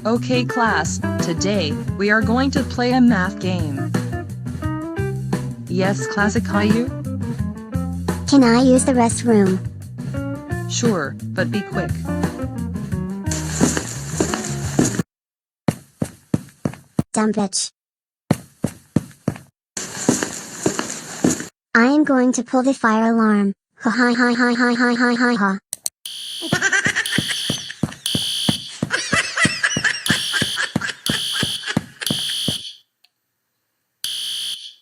Okay class, today, we are going to play a math game. Yes, classic Caillou? Can I use the restroom? Sure, but be quick. Dumb bitch. I am going to pull the fire alarm. Ha ha ha ha ha ha ha ha ha.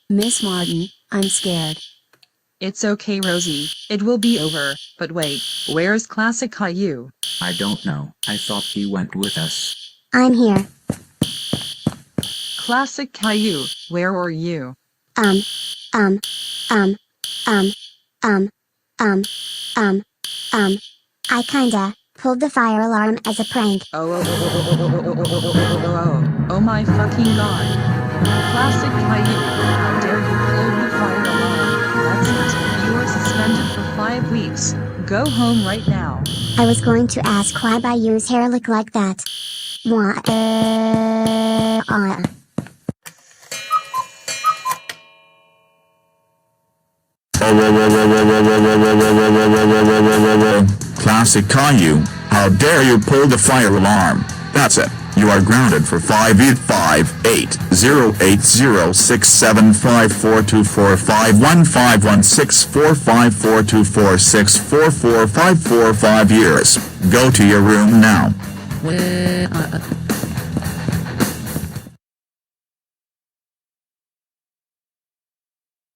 Miss Martin, I'm scared. It's okay Rosie, it will be over, but wait, where's classic Caillou? I don't know, I thought he went with us. I'm here. Classic Caillou, where are you? Um, um, um, um, um, um, um, I kinda pulled the fire alarm as a prank. Oh my fucking god. Classic Caillou, how dare you pull the fire alarm? That's it, you are suspended for 5 weeks. Go home right now. I was going to ask why Bayou's hair look like that. Why? Classic Caillou, how dare you pull the fire alarm? That's it, you are grounded for 585806754245151645424644545 years. Go to your room now.